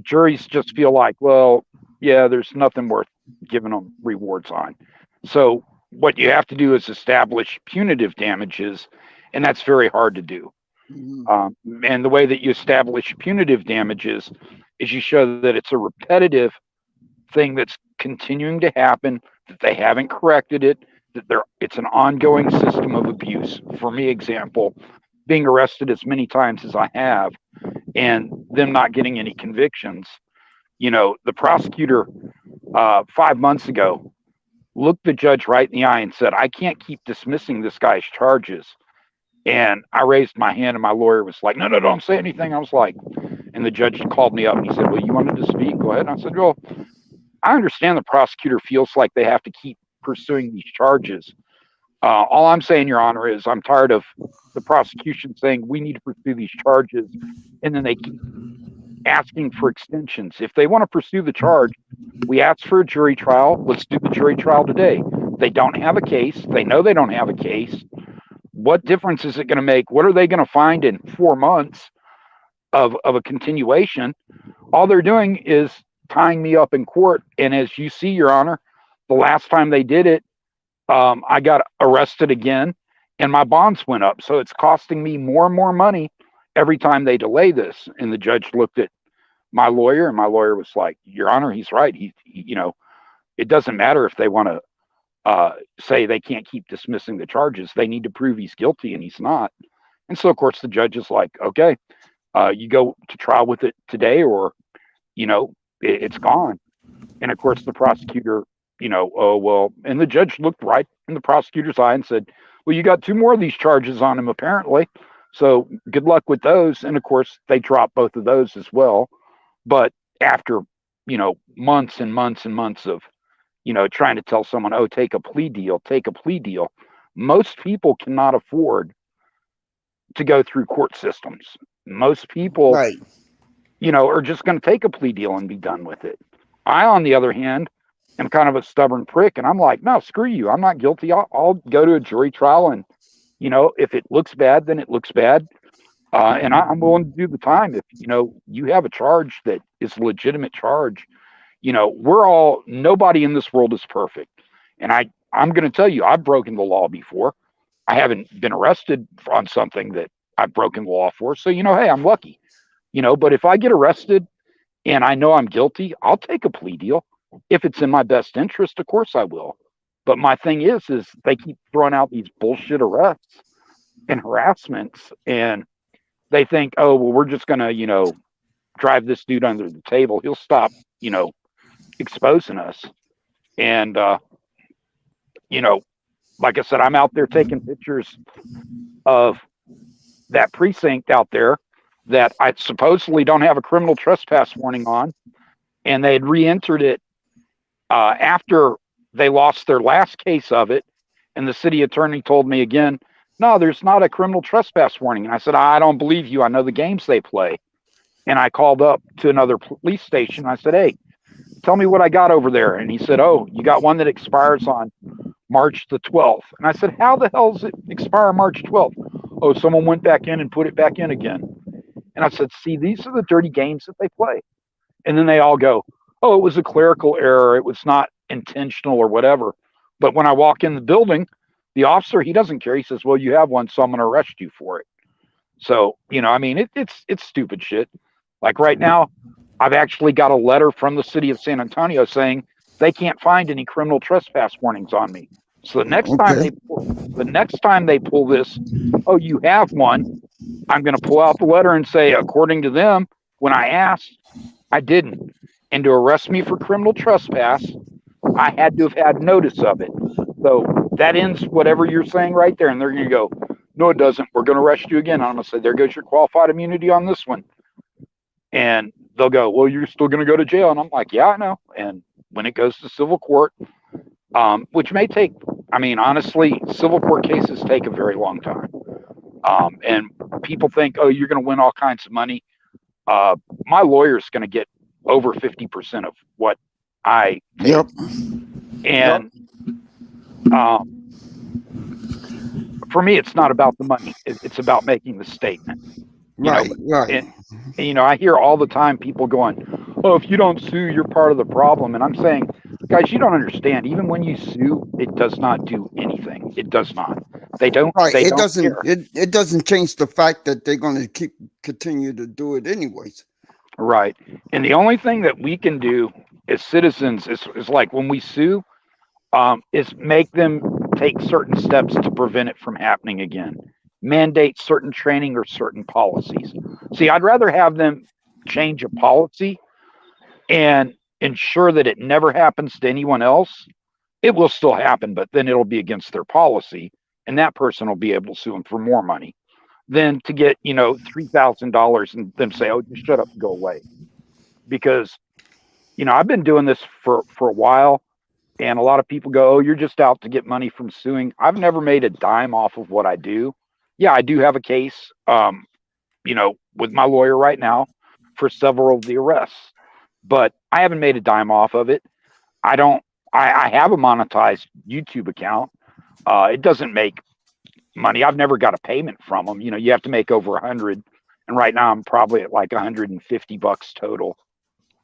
T: juries just feel like, well, yeah, there's nothing worth giving them rewards on. So what you have to do is establish punitive damages, and that's very hard to do. And the way that you establish punitive damages is you show that it's a repetitive thing that's continuing to happen, that they haven't corrected it, that it's an ongoing system of abuse. For me, example, being arrested as many times as I have and them not getting any convictions. You know, the prosecutor 5 months ago looked the judge right in the eye and said, I can't keep dismissing this guy's charges. And I raised my hand and my lawyer was like, no, don't say anything. I was like, and the judge called me up and he said, well, you wanted to speak? Go ahead. And I said, well, I understand the prosecutor feels like they have to keep pursuing these charges. All I'm saying, Your Honor, is I'm tired of the prosecution saying we need to pursue these charges, and then they keep asking for extensions. If they want to pursue the charge, we ask for a jury trial. Let's do the jury trial today. They don't have a case. They know they don't have a case. What difference is it going to make? What are they going to find in 4 months of a continuation? All they're doing is tying me up in court. And as you see, Your Honor, the last time they did it, I got arrested again and my bonds went up. So it's costing me more and more money every time they delay this. And the judge looked at my lawyer and my lawyer was like, Your Honor, he's right. He you know, it doesn't matter if they want to say they can't keep dismissing the charges. They need to prove he's guilty and he's not. And so, of course, the judge is like, okay, you go to trial with it today or, you know, it's gone. And of course, the prosecutor, you know, oh, well, and the judge looked right in the prosecutor's eye and said, well, you got 2 more of these charges on him, apparently. So good luck with those. And of course, they dropped both of those as well. But after, you know, months and months and months of, you know, trying to tell someone, oh, take a plea deal, most people cannot afford to go through court systems. Most people,
F: Right.
T: you know, are just going to take a plea deal and be done with it. I, on the other hand, am kind of a stubborn prick, and I'm like, no, screw you. I'm not guilty. I'll go to a jury trial, and, you know, if it looks bad, then it looks bad. And I'm willing to do the time. If, you know, you have a charge that is a legitimate charge, you know, nobody in this world is perfect. And I'm going to tell you, I've broken the law before. I haven't been arrested on something that I've broken the law for. So, you know, hey, I'm lucky, you know, but if I get arrested and I know I'm guilty, I'll take a plea deal. If it's in my best interest, of course I will. But my thing is they keep throwing out these bullshit arrests and harassments, and they think, oh, well, we're just going to, you know, drive this dude under the table. He'll stop, you know, exposing us. And, you know, like I said, I'm out there taking pictures of that precinct out there that I supposedly don't have a criminal trespass warning on. And they had re-entered it after they lost their last case of it. And the city attorney told me again, no, there's not a criminal trespass warning. And I said, I don't believe you. I know the games they play. And I called up to another police station. I said, hey, tell me what I got over there. And he said, oh, you got one that expires on March the 12th. And I said, how the hell does it expire March 12th? Oh, someone went back in and put it back in again. And I said, see, these are the dirty games that they play. And then they all go, oh, it was a clerical error. It was not intentional or whatever. But when I walk in the building, the officer, he doesn't care. He says, well, you have one, so I'm going to arrest you for it. So, you know, I mean, it's stupid shit. Like right now, I've actually got a letter from the city of San Antonio saying they can't find any criminal trespass warnings on me. So the next time they pull this, oh, you have one, I'm going to pull out the letter and say, according to them, when I asked, I didn't. And to arrest me for criminal trespass, I had to have had notice of it. So that ends whatever you're saying right there. And they're going to go, no, it doesn't. We're going to arrest you again. I'm going to say, there goes your qualified immunity on this one. And they'll go, well, you're still going to go to jail. And I'm like, yeah, I know. And when it goes to civil court, which may take, I mean, honestly, civil court cases take a very long time. And people think, oh, you're going to win all kinds of money. My lawyer's going to get over 50% of what I take.
F: Yep.
T: And for me, it's not about the money. It's about making the statement.
F: Right.
T: And, I hear all the time people going, oh, if you don't sue, you're part of the problem. And I'm saying, guys, you don't understand. Even when you sue, it does not do anything. It does not. They don't.
F: Right.
T: They
F: It
T: don't
F: doesn't.
T: care.
F: It doesn't change the fact that they're going to continue to do it anyways.
T: Right. And the only thing that we can do as citizens is like when we sue, is make them take certain steps to prevent it from happening again. Mandate certain training or certain policies. See, I'd rather have them change a policy and ensure that it never happens to anyone else. It will still happen, but then it'll be against their policy, and that person will be able to sue them for more money than to get, $3,000 and them say, oh, just shut up and go away. Because, I've been doing this for a while, and a lot of people go, oh, you're just out to get money from suing. I've never made a dime off of what I do. Yeah, I do have a case, with my lawyer right now for several of the arrests, but I haven't made a dime off of it. I have a monetized YouTube account. It doesn't make money. I've never got a payment from them. You have to make over 100. And right now I'm probably at like $150 total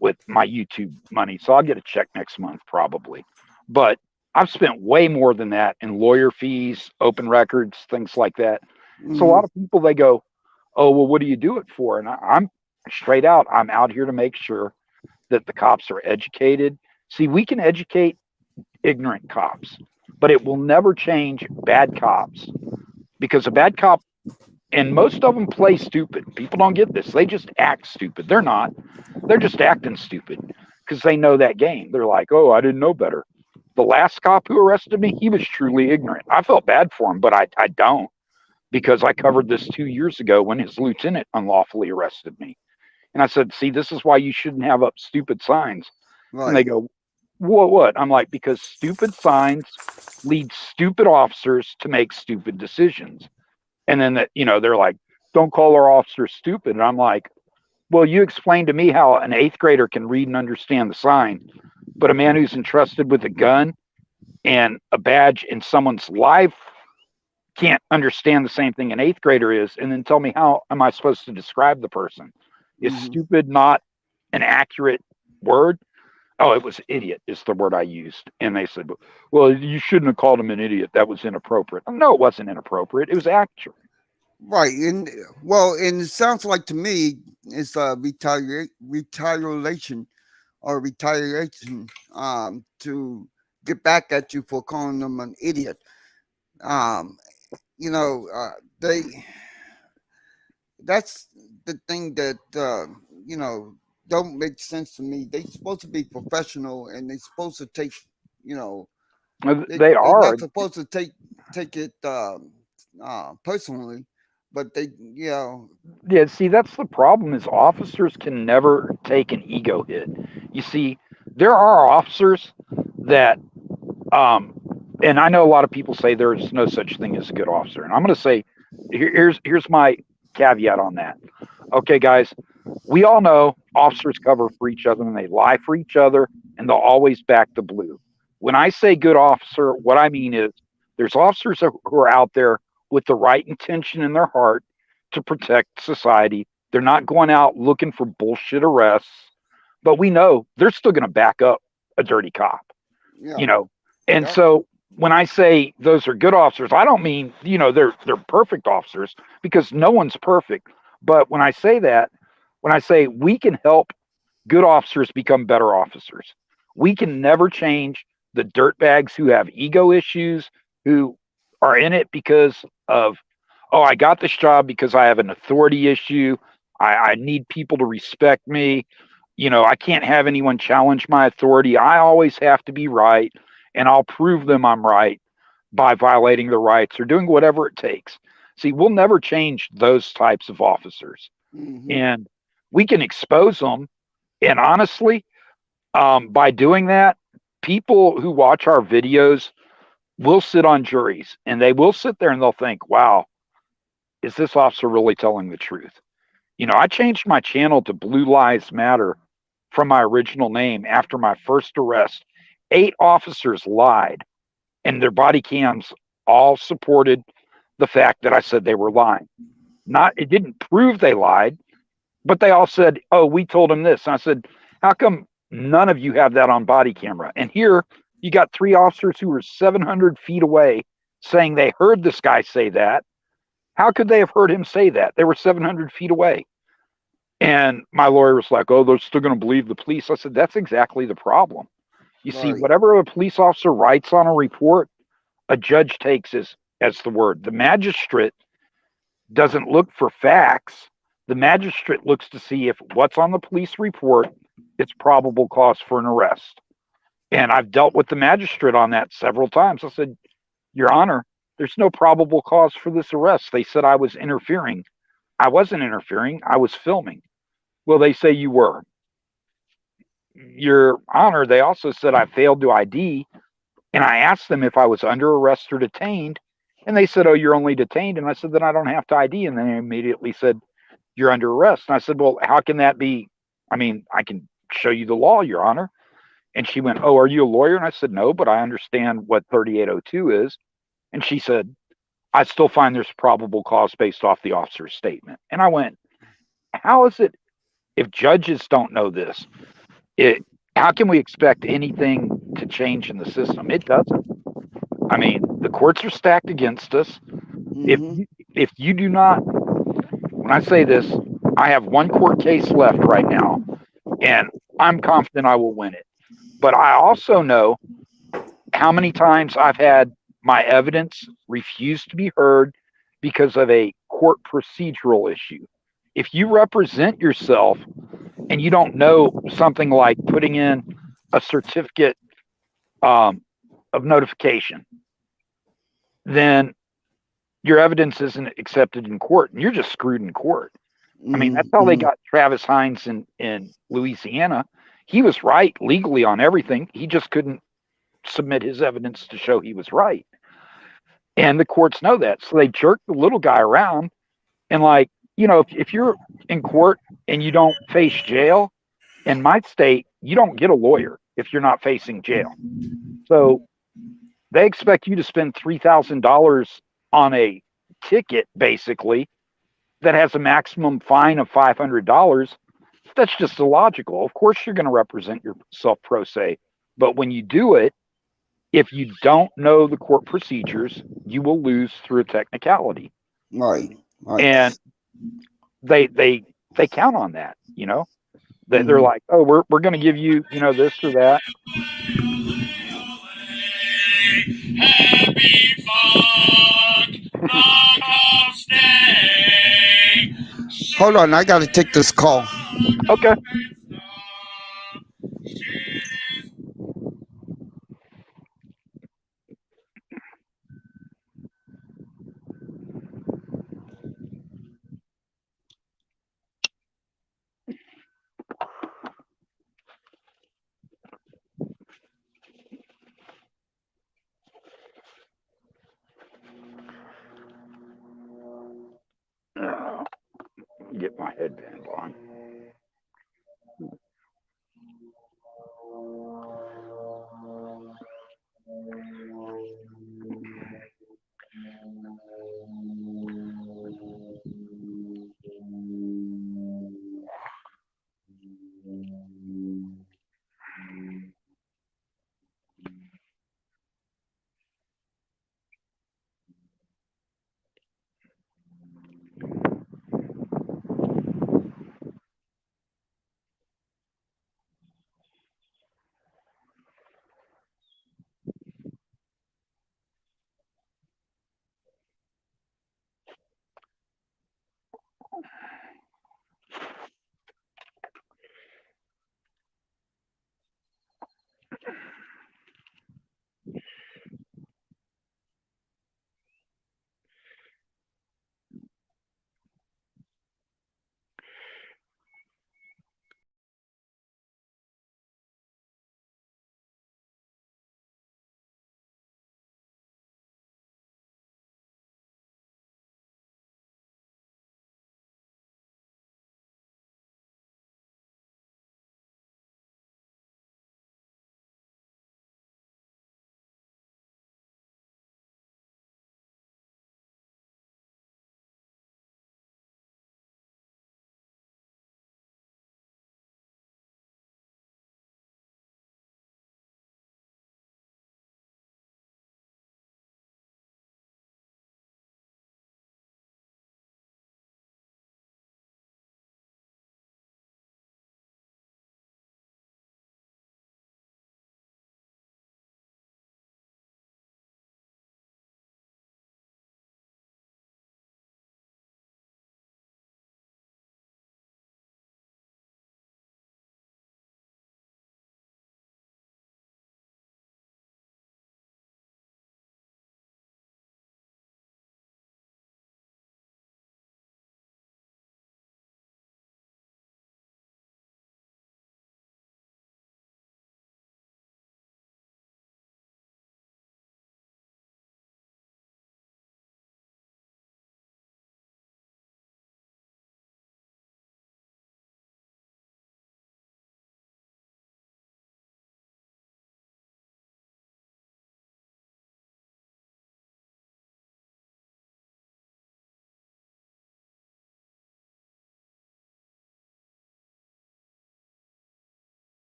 T: with my YouTube money. So I'll get a check next month probably. But I've spent way more than that in lawyer fees, open records, things like that. So a lot of people, they go, oh, well, what do you do it for? And I'm straight out. I'm out here to make sure that the cops are educated. See, we can educate ignorant cops, but it will never change bad cops, because a bad cop, and most of them play stupid. People don't get this. They just act stupid. They're not. They're just acting stupid because they know that game. They're like, oh, I didn't know better. The last cop who arrested me, he was truly ignorant. I felt bad for him, but I don't, because I covered this 2 years ago when his lieutenant unlawfully arrested me. And I said, see, this is why you shouldn't have up stupid signs. Right. And they go, what? I'm like, because stupid signs lead stupid officers to make stupid decisions. And then they're like, don't call our officers stupid. And I'm like, well, you explain to me how an 8th grader can read and understand the sign, but a man who's entrusted with a gun and a badge in someone's life can't understand the same thing an 8th grader is. And then tell me, how am I supposed to describe the person? Is stupid not an accurate word? Oh, it was idiot is the word I used. And they said, well, you shouldn't have called him an idiot. That was inappropriate. No, it wasn't inappropriate. It was accurate.
F: Right. And it sounds like to me it's retaliation to get back at you for calling them an idiot. That's the thing that don't make sense to me. They're supposed to be professional, and they're supposed to take,
T: they are
F: not supposed to take it personally, but they,
T: Yeah, see, that's the problem, is officers can never take an ego hit. You see, there are officers that, and I know a lot of people say there's no such thing as a good officer. And I'm going to say, here's my caveat on that. Okay, guys, we all know officers cover for each other and they lie for each other, and they'll always back the blue. When I say good officer, what I mean is there's officers who are out there with the right intention in their heart to protect society. They're not going out looking for bullshit arrests, but we know they're still going to back up a dirty cop, And so when I say those are good officers, I don't mean, they're perfect officers, because no one's perfect. But when I say that, when I say we can help good officers become better officers, we can never change the dirtbags who have ego issues, who are in it because of, oh, I got this job because I have an authority issue. I need people to respect me. You know, I can't have anyone challenge my authority. I always have to be right, and I'll prove them I'm right by violating their rights or doing whatever it takes. See, we'll never change those types of officers, and we can expose them. And honestly, by doing that, people who watch our videos will sit on juries and they will sit there and they'll think, wow, is this officer really telling the truth? You know, I changed my channel to Blue Lives Matter from my original name after my first arrest. 8 officers lied, and their body cams all supported the fact that I said they were lying. Not, it didn't prove they lied, but they all said, oh, we told him this. And I said, how come none of you have that on body camera? And here you got 3 officers who were 700 feet away saying they heard this guy say that. How could they have heard him say that? They were 700 feet away. And my lawyer was like, oh, they're still going to believe the police. I said, that's exactly the problem. You see, whatever a police officer writes on a report, a judge takes as the word. The magistrate doesn't look for facts. The magistrate looks to see if what's on the police report is probable cause for an arrest. And I've dealt with the magistrate on that several times. I said, Your Honor, there's no probable cause for this arrest. They said I was interfering. I wasn't interfering. I was filming. Well, they say you were. Your Honor, they also said I failed to ID. And I asked them if I was under arrest or detained. And they said, oh, you're only detained. And I said, then I don't have to ID. And they immediately said, you're under arrest. And I said, well, how can that be? I mean, I can show you the law, Your Honor. And she went, oh, are you a lawyer? And I said, no, but I understand what 3802 is. And she said, I still find there's probable cause based off the officer's statement. And I went, how is it if judges don't know this? How can we expect anything to change in the system? It doesn't. I mean, the courts are stacked against us. If you do not, when I say this, I have one court case left right now, and I'm confident I will win it. But I also know how many times I've had my evidence refused to be heard because of a court procedural issue. If you represent yourself and you don't know something like putting in a certificate of notification, then your evidence isn't accepted in court and you're just screwed in court. I mean, that's how they got Travis Hines in Louisiana. He was right legally on everything. He just couldn't submit his evidence to show he was right. And the courts know that. So they jerk the little guy around. And like, you know, if you're in court and you don't face jail, in my state, you don't get a lawyer if you're not facing jail. So they expect you to spend $3,000 on a ticket, basically, that has a maximum fine of $500. That's just illogical. Of course, you're going to represent yourself pro se. But when you do it, if you don't know the court procedures, you will lose through a technicality.
F: Right.
T: And they count on that, you know. They're like, oh, we're going to give you, you know, this or that.
F: Hold on, I got to take this call.
T: Okay. Get my headband on.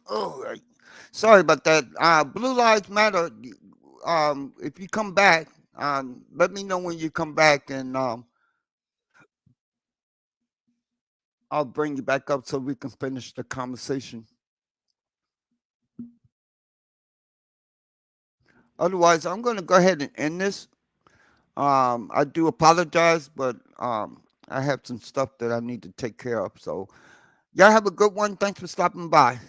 F: Oh, sorry about that. Blue Lives Matter. If you come back, let me know when you come back, and I'll bring you back up so we can finish the conversation. Otherwise, I'm going to go ahead and end this. I do apologize, but I have some stuff that I need to take care of. So, y'all have a good one. Thanks for stopping by.